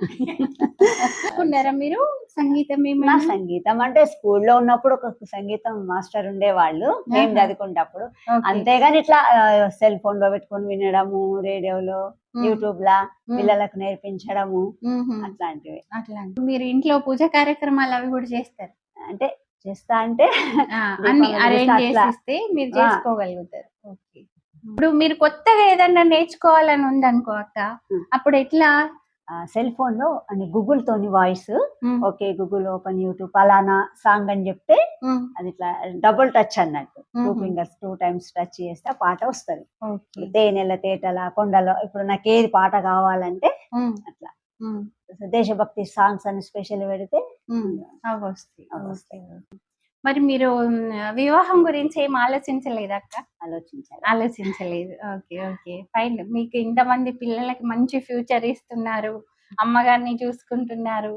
అనుకున్నారా మీరు సంగీతం నా ఏమైనా? సంగీతం అంటే స్కూల్లో ఉన్నప్పుడు ఒక సంగీతం మాస్టర్ ఉండేవాళ్ళు మేము ఆహా. చదువుకునేటప్పుడు. ఓకే. అంతేగాని ఇట్లా సెల్ ఫోన్ లో పెట్టుకొని వినడము, రేడియోలో, ఉమ్, యూట్యూబ్ లా ఉమ్, పిల్లలకు నేర్పించడము ఉమ్హు. అట్లాంటివి. అట్లా మీరు ఇంట్లో పూజ కార్యక్రమాలు అవి కూడా చేస్తారు? అంటే చేస్తా అంటే అన్ని దీపం అరేంజ్ వెలిగిస్తే అట్లా చేసిస్తే మీరు ఆ, చేసుకోగలుగుతారు. ఓకే. ఇప్పుడు మీరు కొత్తగా ఏదన్నా నేర్చుకోవాలని ఉందనుకో అక్క, ఉమ్. అప్పుడు ఎట్లా? సెల్ ఫోన్ లో అని గూగుల్ తోని వాయిస్ ఉమ్, ఓకే గూగుల్ ఓపెన్ యూట్యూబ్ పలానా సాంగ్ అని చెప్తే ఉమ్, అది ఇట్లా డబుల్ టచ్ అన్నట్టు, 2 ఉమ్హు. ఫింగర్స్ 2 టైమ్స్ టచ్ చేస్తే ఆ పాట వస్తుంది. ఓకే. తేనెల తేటల కొండలో ఇప్పుడు నాకు ఏది పాట కావాలంటే ఉమ్, అట్లా ఉమ్, దేశభక్తి సాంగ్స్ అని స్పెషల్ పెడితే ఉమ్, అవి వస్తాయి. అవి ఓకే. వస్తాయి. మరి మీరు వివాహం గురించి ఏం ఆలోచించలేదు అక్క? ఆలోచించాలి. ఆలోచించలేదు. ఓకే. ఓకే. ఫైన్. మీకు ఇంతమంది పిల్లలకి మంచి ఫ్యూచర్ ఇస్తున్నారు, అమ్మగారిని చూసుకుంటున్నారు.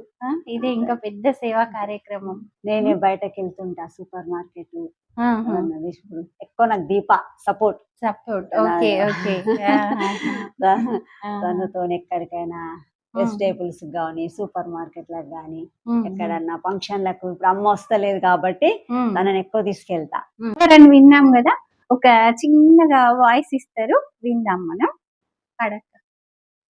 ఇదే ఇంకా పెద్ద సేవా కార్యక్రమం. నేనే బయటకు వెళ్తుంటా సూపర్ మార్కెట్ ఆహా. ఇప్పుడు ఎక్కువ నాకు దీప సపోర్ట్ సపోర్ట్. ఓకే. ఓకే. తనతో ఎక్కడికైనా వెజిటేబుల్స్ కానీ సూపర్ మార్కెట్లకు కానీ ఎక్కడన్నా ఫంక్షన్లకు ఇప్పుడు అమ్మ వస్తలేదు కాబట్టి తనని ఎక్కువ తీసుకెళ్తా. అని విన్నాం కదా, ఒక చిన్నగా వాయిస్ ఇస్తారు, విందాం మనం. అడక్క.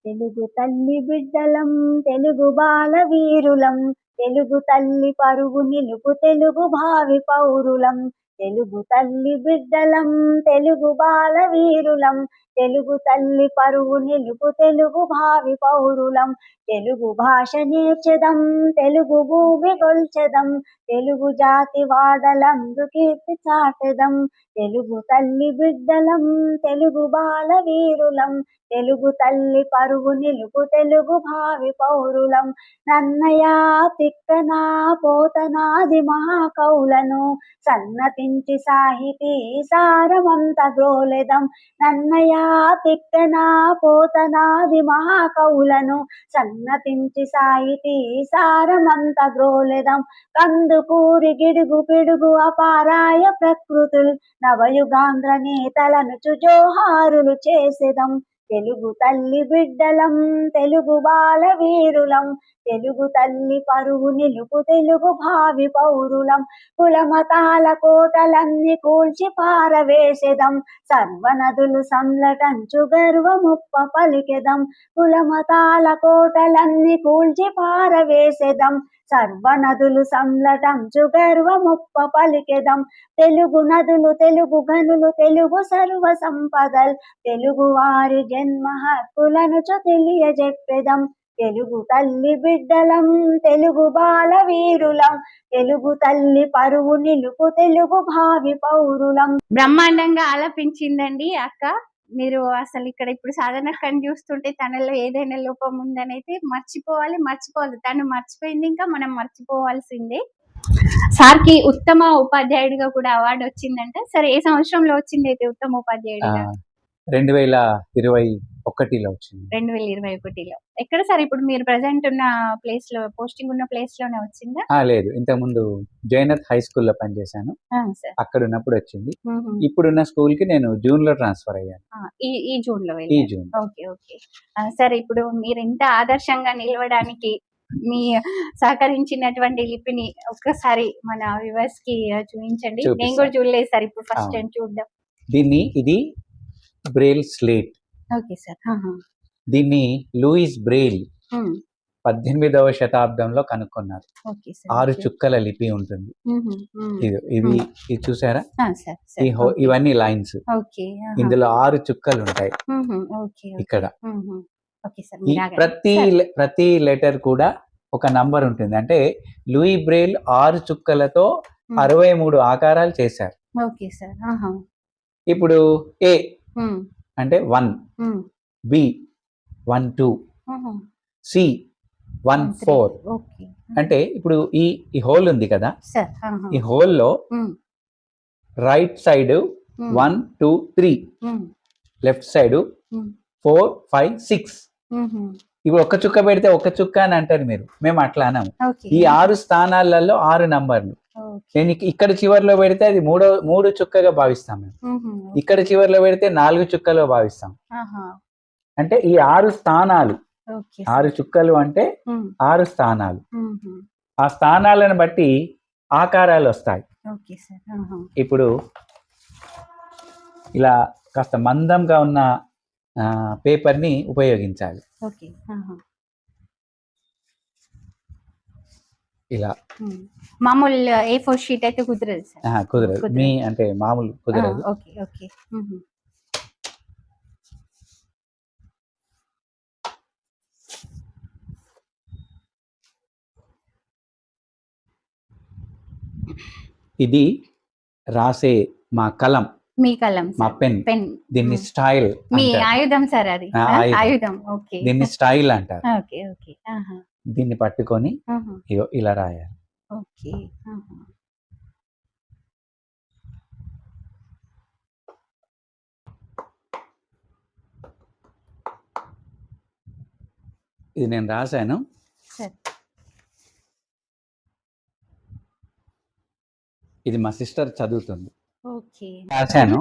తెలుగు తల్లి బిడ్డలం తెలుగు బాల వీరులం తెలుగు తల్లి పరుగు నిలుపు తెలుగు భావి పౌరులం తెలుగు తల్లి బిడ్డలం తెలుగు బాల వీరులం తెలుగు తల్లి పరుగు నిలుపు తెలుగు భావి పౌరులం తెలుగు భాష నేర్చెదం తెలుగు భూమి గొల్చెదం తెలుగు జాతి వాడలందు కీర్తి చాటెదం తెలుగు తల్లి బిడ్డలం తెలుగు బాల వీరులం తెలుగు తల్లి పరుగు నిలుపు తెలుగు భావి పౌరులం నన్నయా తిక్కనా పోతనాది మహాకౌలను సన్నతించి సాహితీ సారమంత గ్రోలెదం నన్నయా తిక్కనా పోతనాది మహాకౌలను సన్నతించి సాహితీ సారమంత గ్రోలెదం కందుకూరి గిడుగు పిడుగు అపారాయ ప్రకృతుల్ నవయుగాంధ్ర నేతలను జోహారులు చేసెదం తెలుగు తల్లి బిడ్డలం తెలుగు బాల వీరులం తెలుగు తల్లి పరుగు నిలుపు తెలుగు భావి పౌరులం కులమతాల కోటలన్నీ కూల్చి పారవేసెదం సర్వనదులు సంలటంచు గర్వముప్ప పలికెదం కులమతాల కోటలన్నీ కూల్చి పారవేసెదం సర్వనదులు సంలటంచు గర్వముప్ప పలికెదం తెలుగు నదులు తెలుగు గనులు తెలుగు సర్వ సంపదల్ తెలుగు వారి జన్మ హక్కులను తెలియజెప్పెదం తెలుగు తల్లి బిడ్డలం తెలుగు బాల వీరులం తెలుగు తల్లి పరువు నిలుపు తెలుగు భావి పౌరులం. బ్రహ్మాండంగా ఆలపించిందండి అక్క. మీరు అసలు ఇక్కడ ఇప్పుడు సాధనక్కని చూస్తుంటే తనలో ఏదైనా లోపం ఉందనైతే మర్చిపోవాలి. తను మర్చిపోయింది, ఇంకా మనం మర్చిపోవాల్సిందే. సార్కి ఉత్తమ ఉపాధ్యాయుడిగా కూడా అవార్డు వచ్చిందంట. సరే, ఏ సంవత్సరంలో వచ్చింది అయితే ఉత్తమ ఉపాధ్యాయుడిగా? 2021లో వచ్చింది. 2021లో. ఎక్కడ సార్ ఇప్పుడు మీరు ప్రజెంట్ ఉన్న ప్లేస్ లో, పోస్టింగ్ ఉన్న ప్లేస్ లోనే వచ్చిందా? లేదు, ఇంతకుముందు జైనత్ హై స్కూల్లో పనిచేశాను, సార్. అక్కడ ఉన్నప్పుడు వచ్చింది. ఇప్పుడున్న స్కూల్ కి నేను జూన్ లో ట్రాన్స్ఫర్ అయ్యాను. ఈ జూన్ లో ఈ జూన్. ఓకే. ఓకే. సరే, ఇప్పుడు మీరు ఇంత ఆదర్శంగా నిలవడానికి మీ సహకరించినటువంటి లిపిని ఒక్కసారి మన వ్యూవర్స్ కి చూపించండి. నేను కూడా చూడలేదు సార్, ఇప్పుడు ఫస్ట్ టైం చూద్దాం. ఇది బ్రెయిల్ స్లేట్. Okay sir. దీన్ని లూయిస్ బ్రెయిల్ 18వ శతాబ్దంలో కనుక్కున్నారు. 6 చుక్కల లిపి ఉంటుంది. ఇది చూసారా, ఇవన్నీ లైన్స్. ఇందులో 6 చుక్కలు ఉంటాయి ఇక్కడ. ప్రతి లెటర్ కూడా ఒక నంబర్ ఉంటుంది. అంటే లూయి బ్రెయిల్ 6 చుక్కలతో 63 ఆకారాలు చేశారు. ఇప్పుడు ఏ అంటే 1, బి 1 2, సి 1 4. అంటే ఇప్పుడు ఈ హోల్ ఉంది కదా, ఈ హోల్లో రైట్ సైడ్ 1 2 3, లెఫ్ట్ సైడ్ 4 5 6. ఇప్పుడు ఒక్క చుక్క పెడితే ఒక్క చుక్క అని అంటారు మీరు, మేము అట్లా అన్నాము. ఈ 6 స్థానాలలో 6 నంబర్లు. ఓకే. నేను ఇక్కడ చివర్లో పెడితే అది మూడు చుక్కగా భావిస్తాం మేము. ఇక్కడ చివర్లో పెడితే 4 చుక్కలుగా భావిస్తాం. ఆహా. అంటే ఈ 6 స్థానాలు, ఓకే 6 సార్. చుక్కలు అంటే 6 స్థానాలు. ఆ స్థానాలను బట్టి ఆకారాలు వస్తాయి. Okay sir. ఆహా. ఇప్పుడు ఇలా కాస్త మందంగా ఉన్న పేపర్ని ఉపయోగించాలి. ఓకే. ఆహా. ఇలా మామూలు A4 షీట్ అయితే కుదరదు సార్. కుదరదు. మీ అంటే మామూలు కుదరదు. Okay okay. ఇది రాసే మా కలం, మీ కలం, మా పెన్. పెన్. దీన్ని స్టైల్, మీ ఆయుధం సార్ అది. ఆయుధం. ఓకే. దీన్ని స్టైల్ అంటారు. Okay okay. ఆహా. దీన్ని పట్టుకొని ఇలా రాయాలి. ఓకే. ఆహా. ఇది నేను రాశాను. సరే. ఇది మా సిస్టర్ చదువుతుంది. ఓకే. రాశాను.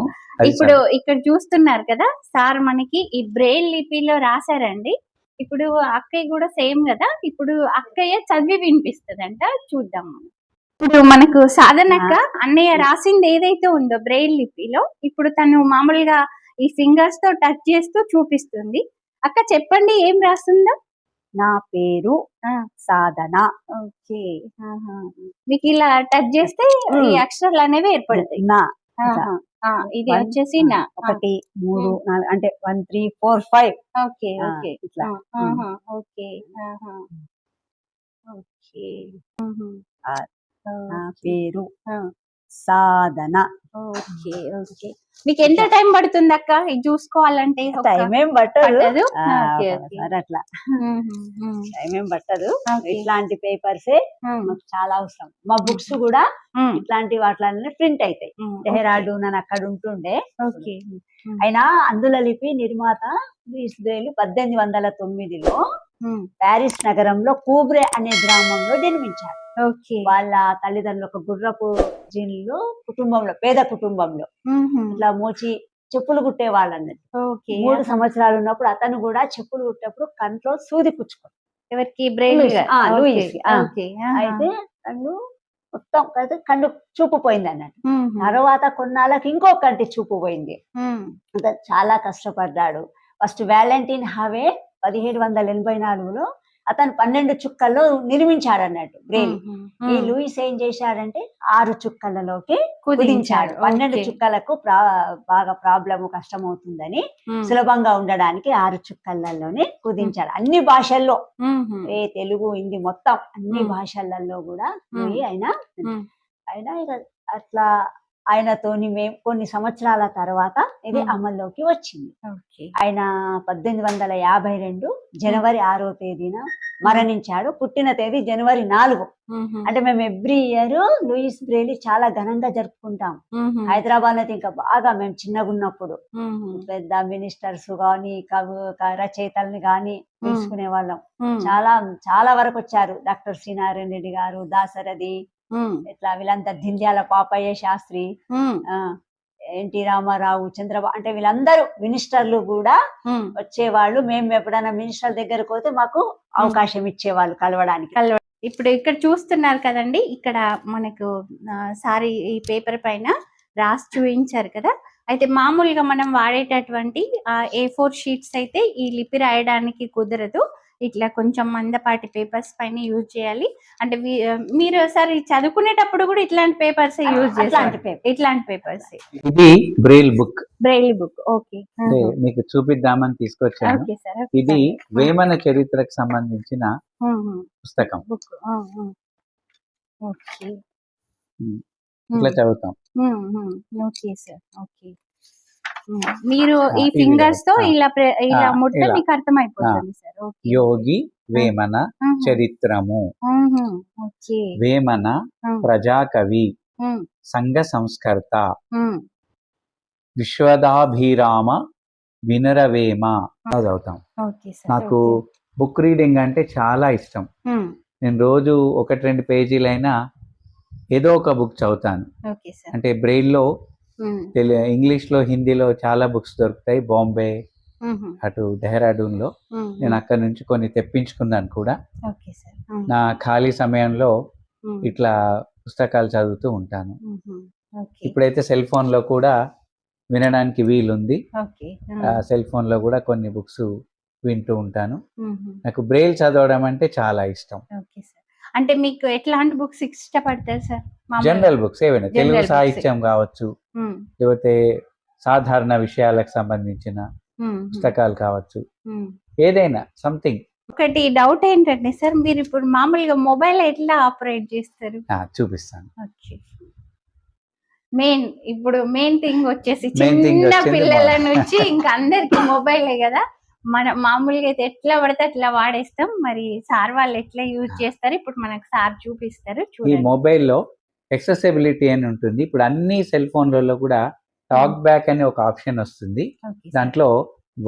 ఇప్పుడు ఇక్కడ చూస్తున్నారు కదా సార్, మనకి ఈ బ్రెయిల్ లిపిలో రాశారండి. ఇప్పుడు అక్కయ్య కూడా సేమ్ కదా, ఇప్పుడు అక్కయ్య చదివి వినిపిస్తుందంట, చూద్దాం మనం. ఇప్పుడు మనకు సాధనక్క అన్నయ్య రాసింది ఏదైతే ఉందో బ్రెయిల్ లిపిలో, ఇప్పుడు తను మామూలుగా ఈ ఫింగర్స్ తో టచ్ చేస్తూ చూపిస్తుంది. అక్క చెప్పండి, ఏం రాస్తుందో? నా పేరు సాధన. ఓకే. మీకు ఇలా టచ్ చేస్తే ఈ అక్షరాలు అనేవి ఏర్పడతాయి. నా ఇది వచ్చేసి నా 1 3 4 అంటే 1 3 4 5. Okay okay. ఇట్లా. ఓకే. ఓకే. నా పేరు సాధన. Okay okay. మీకు ఎంత టైం పడుతుంది అక్క ఇది చూసుకోవాలంటే? టైం ఏం పట్టదు. అట్లా టైం ఏం పట్టదు. ఇట్లాంటి పేపర్సే మాకు చాలా అవసరం. మా బుక్స్ కూడా ఇట్లాంటి వాటిలోనే ప్రింట్ అవుతాయి. డెహ్రాడూన్ అని అక్కడ ఉంటుండే. అయినా అందుల లిపి నిర్మాత లూయిస్ బ్రెయిల్ 1809లో ప్యారిస్ నగరంలో కూబ్రే అనే గ్రామంలో జన్మించారు. వాళ్ళ తల్లిదండ్రులు ఒక గుర్రపు జీన్లు కుటుంబంలో, పేద కుటుంబంలో ఇట్లా మోచి చెప్పులు కుట్టే వాళ్ళు అన్నట్టు. 3 సంవత్సరాలు ఉన్నప్పుడు అతను కూడా చెప్పులు కుట్టేప్పుడు కంట్లో సూది పుచ్చుకోండి. ఎవరికి? లూయిస్. అయితే కన్ను మొత్తం కన్ను చూపు పోయింది అన్నట్టు. తర్వాత కొన్నాళ్ళకి ఇంకో కంటి చూపు పోయింది. చాలా కష్టపడ్డాడు. ఫస్ట్ వ్యాలంటీన్ హావే 1784లో అతను 12 చుక్కల్లో నిర్మించాడు అన్నట్టు బ్రెయిల్. ఈ లూయిస్ ఏం చేశాడంటే 6 చుక్కలలోకి కుదించాడు. 12 చుక్కలకు బాగా ప్రాబ్లము, కష్టం అవుతుందని సులభంగా ఉండడానికి 6 చుక్కలలోనే కుదించాడు. అన్ని భాషల్లో, తెలుగు హిందీ మొత్తం అన్ని భాషలలో కూడా ఆయన ఇక అట్లా ఆయనతోని మేము కొన్ని సంవత్సరాల తర్వాత ఇది అమల్లోకి వచ్చింది. ఆయన 1852 జనవరి 6వ తేదీన మరణించాడు. పుట్టిన తేదీ జనవరి 4. అంటే మేము ఎవ్రీ ఇయర్ లూయిస్ బ్రెయిల్ చాలా ఘనంగా జరుపుకుంటాం. హైదరాబాద్ అయితే ఇంకా బాగా, మేము చిన్నగా ఉన్నప్పుడు పెద్ద మినిస్టర్స్ గాని రచయితల్ని గాని తెలుసుకునే వాళ్ళం. చాలా వరకు వచ్చారు. డాక్టర్ శ్రీనారాయణ రెడ్డి గారు, దాశరథి, ఇట్లా వీళ్ళంతా, దిండ్యాల పాపయ్య శాస్త్రి, ఎన్టీ రామారావు, చంద్రబాబు, అంటే వీళ్ళందరూ మినిస్టర్లు కూడా వచ్చేవాళ్ళు. మేము ఎప్పుడైనా మినిస్టర్ దగ్గరకు పోతే మాకు అవకాశం ఇచ్చేవాళ్ళు కలవడానికి. ఇప్పుడు ఇక్కడ చూస్తున్నారు కదండి, ఇక్కడ మనకు సారీ ఈ పేపర్ పైన రాసి చూపించారు కదా. అయితే మామూలుగా మనం వాడేటటువంటి A4 షీట్స్ అయితే ఈ లిపి రాయడానికి కుదరదు. ఇట్లా కొంచెం మందపాటి పేపర్స్ పైన యూజ్ చేయాలి. అంటే మీరు సరే చదువుకునేటప్పుడు కూడా ఇట్లాంటి పేపర్స్ యూజ్ చేస్తారు? ఇట్లాంటి పేపర్స్. ఇది Braille book. Braille book. Okay. మీకు చూపిద్దామని తీసుకొచ్చాను. ఇది వేమన చరిత్రకు సంబంధించిన పుస్తకం. ఓకే. ఇట్లా చదువుతాం. Okay sir. ఓకే. మీరు ఈ ఫింగర్స్ తో ఇలా ముడితే మీకు అర్థమైపోతుంది సార్. యోగి వేమన చరిత్రము. వేమన ప్రజాకవి, సంఘ సంస్కర్త, విశ్వదాభిరామ వినరవేమ చదువుతాం. నాకు బుక్ రీడింగ్ అంటే చాలా ఇష్టం. నేను రోజు 1-2 పేజీలైనా ఏదో ఒక బుక్ చదువుతాను. Okay sir. అంటే బ్రెయిల్లో ఇంగ్లీష్లో, హిందీలో చాలా బుక్స్ దొరుకుతాయి. బాంబే, అటు డెహ్రాడూన్లో. నేను అక్కడ నుంచి కొన్ని తెప్పించుకున్నాను కూడా. Okay sir. నా ఖాళీ సమయంలో ఇట్లా పుస్తకాలు చదువుతూ ఉంటాను. ఓకే. ఇప్పుడైతే సెల్ ఫోన్లో కూడా వినడానికి వీలుంది. ఓకే. సెల్ ఫోన్లో కూడా కొన్ని బుక్స్ వింటూ ఉంటాను. నాకు బ్రెయిల్ చదవడం అంటే చాలా ఇష్టం. Okay sir. అంటే మీకు ఎట్లాంటి బుక్స్ ఇష్టపడతారు సార్? జనరల్ బుక్స్ ఏవైనా, తెలుగు General books. సాహిత్యం కావచ్చు, లేకపోతే సాధారణ విషయాలకు సంబంధించిన పుస్తకాలు కావచ్చు, ఏదైనా సంథింగ్. ఒకటి డౌట్ ఏంటంటే సార్, మీరు ఇప్పుడు మామూలుగా మొబైల్ ఎట్లా ఆపరేట్ చేస్తారు? చూపిస్తాను. ఓకే. మెయిన్ థింగ్ వచ్చేసి Main thing చిన్న వచ్చింది పిల్లల నుంచి ఇంకా అందరికి మొబైలే కదా. మనం మామూలుగా అయితే ఎట్లా పడితే అట్లా వాడేస్తాం. మరి సార్ వాళ్ళు ఎట్లా యూజ్ చేస్తారు ఇప్పుడు మనకు సార్ చూపిస్తారు, ఈ చూడండి. మొబైల్లో ఎక్సెసిబిలిటీ అని ఉంటుంది. ఇప్పుడు అన్ని సెల్ ఫోన్లలో కూడా టాక్ బ్యాక్ అనే ఒక ఆప్షన్ వస్తుంది. Okay sir. దాంట్లో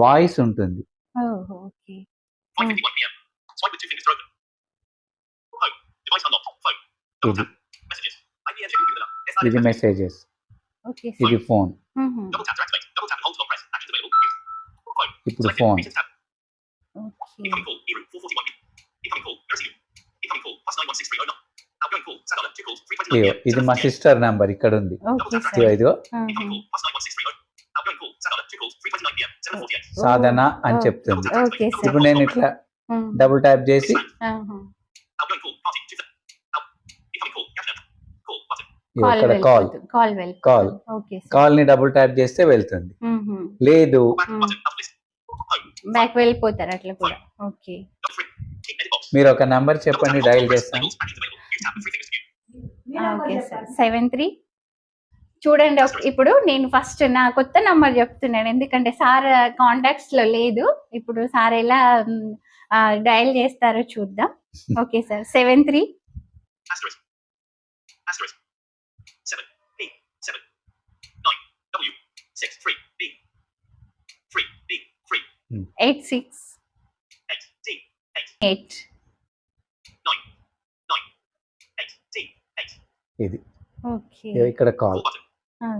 వాయిస్ ఉంటుంది. ఓహో, okay. 5:51 p.m. Swipe with two fingers to open. Home. Device unlocked. Phone. Double tap. Messages. IBM checking window. ఇది మెసేజెస్, ఓకే ఇది sir. Phone. Double tap to activate. Double tap and hold to long press. Actions available. Mute. Phone. ఇప్పుడు Selected. Phone. Recent tab. Okay. Incoming call. E-room 441 p.m. Incoming call. Mercy you. Incoming call. +916309. Outgoing call. Sadala. Two calls. 3:29 p.m. ఇది మా sister number ఇక్కడ ఉంది. Okay sir. ఇదిగో Incoming call. +916309. Outgoing call. Sadala. Two calls. 3:29 p.m. 7:48. సాధన అని Oh. చెప్తుంది. Okay sir. ఇప్పుడు నేను ఇట్లా డబుల్ ట్యాప్ చేసి Outgoing call. Party. Incoming call. Caption. Call. Button. ఇక్కడ call Call. Okay sir. Call ని డబుల్ ట్యాప్ చేస్తే వెళ్తుంది. లేదు Back button. Up list. Home. Back వెళ్ళిపోతారు అట్లా కూడా. Okay. Double free. Keep edit box. మీరు ఒక నంబర్ చెప్పండి, Double tap and dial hold to long press. చేస్తాను. Labels. Actions available. Mute tab. 3 fingers to view. Okay sir. 73 చూడండి. ఇప్పుడు నేను ఫస్ట్ నా కొత్త నంబర్ చెప్తున్నాను, ఎందుకంటే సార్ కాంటాక్ట్స్ లో లేదు. ఇప్పుడు సార్ ఎలా డయల్ చేస్తారో చూద్దాం. Okay sir. 73 Asterisk. Asterisk. 7. B. 7. 9. W. 6. 3. B. 3. B. 3. 86 8. D. 8. 8. 9. 9. 8. D. 8. ఇది ఓకే. ఇక్కడ కాల్ Call button.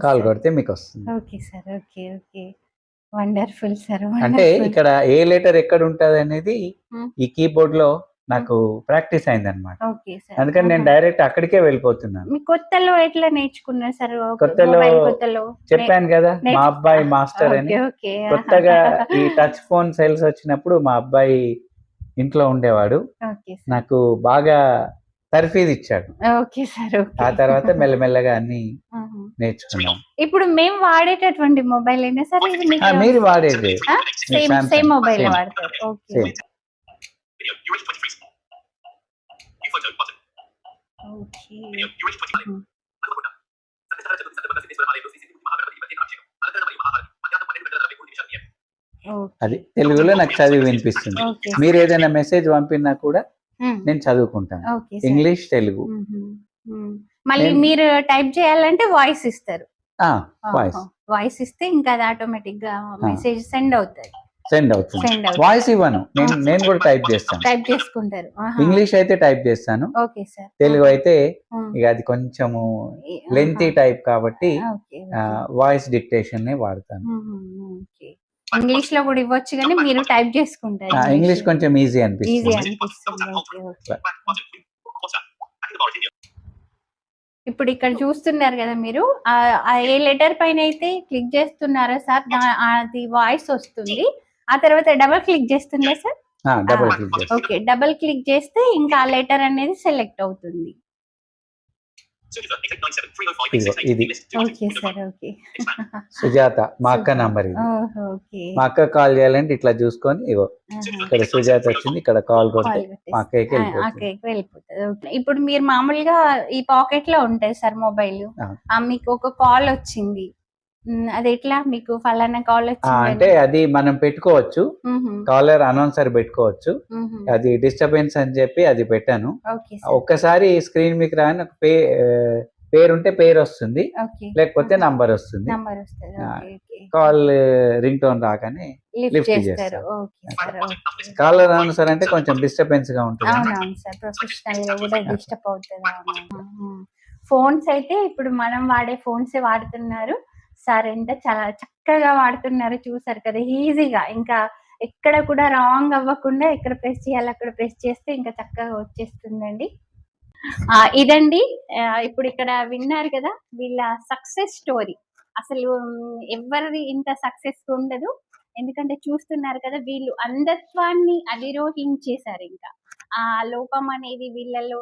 కాల్ కొడితే మీకు వస్తుంది. Okay sir. Okay, okay. Wonderful sir. అంటే ఇక్కడ ఏ లెటర్ ఎక్కడ ఉంటది అనేది Hmm. ఈ కీబోర్డ్ లో నాకు ప్రాక్టీస్ అయింది అనమాట. Okay sir. అందుకని నేను డైరెక్ట్ అక్కడికే వెళ్ళిపోతున్నాను. మీ కొత్తలో ఎట్లా నేర్చుకున్నారు సార్? కొత్తలో కొత్తలో చెప్పాను కదా, మా అబ్బాయి మాస్టర్ అని. ఓకే. కొత్తగా ఈ టచ్ ఫోన్ సెల్స్ వచ్చినప్పుడు మా అబ్బాయి ఇంట్లో ఉండేవాడు. Okay sir. నాకు బాగా తర్ఫీదు ఇచ్చాడు. Okay sir. ఆ తర్వాత మెల్లమెల్లగా అన్ని నేర్చుకున్నాం. ఇప్పుడు మేము వాడేటటువంటి మొబైల్ అయినా సార్ ఇది మీకు మీరు వాడేది సేమ్ Samsung. Mobile Same. వాడతారు? Okay. Same. Video. You ready 23. New photo button. Okay. Video. You ready 20. Hmm. అది తెలుగులో నాకు చదివి వినిపిస్తుంది. ఓకే. మీరు ఏదైనా మెసేజ్ పంపినా కూడా Hmm. నేను చదువుకుంటాను. Okay sir. ఇంగ్లీష్, తెలుగు. మళ్ళీ నేను- మీరు టైప్ చేయాలంటే వాయిస్ ఇస్తారు. వాయిస్ వాయిస్ ఇస్తే ఇంకా అది ఆటోమేటిక్ గా మెసేజ్ సెండ్ అవుతుంది. సెండ్ అవుతుంది. Send అవుతుంది. వాయిస్ ఇవ్వను, నేను కూడా టైప్ చేస్తాను. టైప్ చేసుకుంటారు. ఇంగ్లీష్ అయితే టైప్ చేస్తాను, ఓకే సార్. తెలుగు అయితే Hmm. ఇక అది కొంచెము లెంతీ టైప్ కాబట్టి ఓకే. వాయిస్ డిక్టేషన్ నే వాడతాను. ఓకే. ఇంగ్లీష్ లో కూడా ఇవ్వచ్చు కానీ మీరు టైప్ చేసుకుంటారు. ఇంగ్లీష్ కొంచెం ఈజీ ఈజీ అనిపిస్తుంది. అనిపిస్తుంది. Okay, okay. Back button. WhatsApp. Active bar India. ఇప్పుడు ఇక్కడ చూస్తున్నారు కదా మీరు, ఏ లెటర్ పైన అయితే క్లిక్ చేస్తున్నారో సార్ అది వాయిస్ వస్తుంది. ఆ తర్వాత డబల్ క్లిక్ చేస్తుందా సార్? డబుల్ క్లిక్ చేస్తాను. ఓకే. డబల్ క్లిక్ చేస్తే ఇంకా ఆ లెటర్ అనేది సెలెక్ట్ అవుతుంది. Sujiva 8897 ఇదిగో, 305 ఇది. List 2 okay sir. Okay. Sujatha మా అక్క నంబర్ ఇది. ఓకే. మా అక్క కాల్ చేయాలంటే ఇట్లా చూసుకొని ఇగో ఇక్కడ సుజాత వచ్చింది, ఇక్కడ కాల్ కొడితే మా అక్కకి వెళ్ళిపోతుంది. అక్కడికి వెళ్ళిపోతుంది. ఓకే. ఇప్పుడు మీరు మామూలుగా ఈ పాకెట్ లో ఉంటాయి సార్ మొబైల్, మీకు ఒక కాల్ వచ్చింది, అది ఎట్లా మీకు ఫలానా కాల్ అంటే వచ్చింది? అది మనం పెట్టుకోవచ్చు, కాలర్ అనౌన్సర్ పెట్టుకోవచ్చు. అది డిస్టర్బెన్స్ అని చెప్పి అది పెట్టాను. Okay sir. ఒక్కసారి స్క్రీన్ మీకు రాని ఒక పేరుంటే పేరు వస్తుంది, ఓకే. లేకపోతే నంబర్ వస్తుంది. నంబర్ వస్తుంది. Okay, okay. Call ring tone రాగానే లిఫ్ట్ లిఫ్ట్ చేస్తారు. చేస్తారు. Okay sir. Okay. Caller announcer అంటే కొంచెం డిస్టర్బెన్స్ గా ఉంటుంది. అవునవును సార్, ప్రొఫెషనల్ గా కూడా డిస్టర్బ్ అవుతుంది. అవును. ఫోన్స్ అయితే ఇప్పుడు మనం వాడే ఫోన్సే వాడుతున్నారు. సార్ ఎంత చాలా చక్కగా వాడుతున్నారు చూసారు కదా! ఈజీగా ఇంకా ఎక్కడ కూడా రాంగ్ అవ్వకుండా ఎక్కడ ప్రెస్ చేయాలో అక్కడ ప్రెస్ చేస్తే ఇంకా చక్కగా వచ్చేస్తుందండి. ఇదండి ఇప్పుడు ఇక్కడ విన్నారు కదా! వీళ్ళ సక్సెస్ స్టోరీ. అసలు ఎవ్వరిది ఇంత సక్సెస్ ఉండదు. ఎందుకంటే చూస్తున్నారు కదా! వీళ్ళు అంధత్వాన్ని అధిరోహించేసారింక. ఆ లోపం అనేది వీళ్ళలో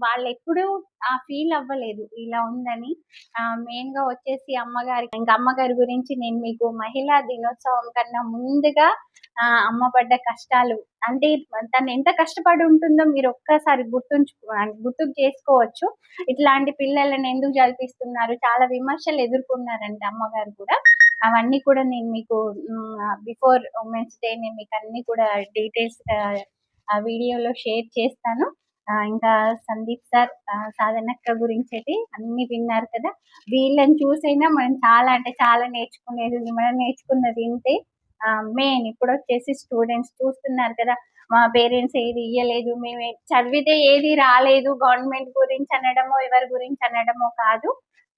వాళ్ళెప్పుడూ ఫీల్ అవ్వలేదు ఇలా ఉందని. మెయిన్‌గా వచ్చేసి అమ్మగారి గురించి నేను మీకు మహిళా దినోత్సవం కన్నా ముందుగా అమ్మ పడ్డ కష్టాలు అంటే తను ఎంత కష్టపడి ఉంటుందో మీరు ఒక్కసారి గుర్తుకు చేసుకోవచ్చు. ఇట్లాంటి పిల్లలని ఎందుకు చదివిపిస్తున్నారు? చాలా విమర్శలు ఎదుర్కొన్నారంట అమ్మగారు కూడా. అవన్నీ కూడా నేను మీకు బిఫోర్ ఉమెన్స్ డే నేను మీకు అన్నీ కూడా డీటెయిల్స్‌గా ఆ వీడియోలో షేర్ చేస్తాను. ఇంకా సందీప్ సార్, సాధనక్క గురించైతే అన్నీ విన్నారు కదా! వీళ్ళని చూసైనా మనం చాలా అంటే చాలా నేర్చుకునేది ఉంది. మనం నేర్చుకున్నది ఇంతే. మెయిన్ ఇప్పుడొచ్చేసి స్టూడెంట్స్ చూస్తున్నారు కదా! మా పేరెంట్స్ ఏది ఇయ్యలేదు. మేము చదివితే ఏది రాలేదు. గవర్నమెంట్ గురించి అనడమో, ఎవరి గురించి అనడమో కాదు.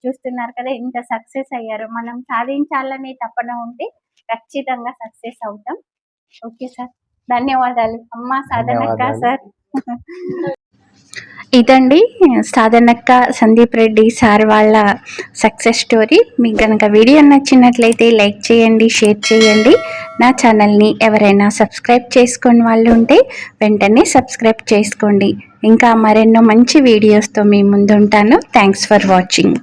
చూస్తున్నారు కదా! ఎంత సక్సెస్ అయ్యారో. మనం సాధించాలనే తపన ఉంటే ఖచ్చితంగా సక్సెస్ అవుతాం. Okay sir. ధన్యవాదాలు. అమ్మ సాధనక్క సార్. ఇదండి సాధనక్క సందీప్ రెడ్డి సార్ వాళ్ళ సక్సెస్ స్టోరీ. మీకు కనుక వీడియో నచ్చినట్లయితే లైక్ చేయండి, షేర్ చేయండి. నా ఛానల్ని ఎవరైనా సబ్స్క్రైబ్ చేసుకొని వాళ్ళు ఉంటే వెంటనే సబ్స్క్రైబ్ చేసుకోండి. ఇంకా మరెన్నో మంచి వీడియోస్తో మీ ముందు ఉంటాను. Thanks for watching.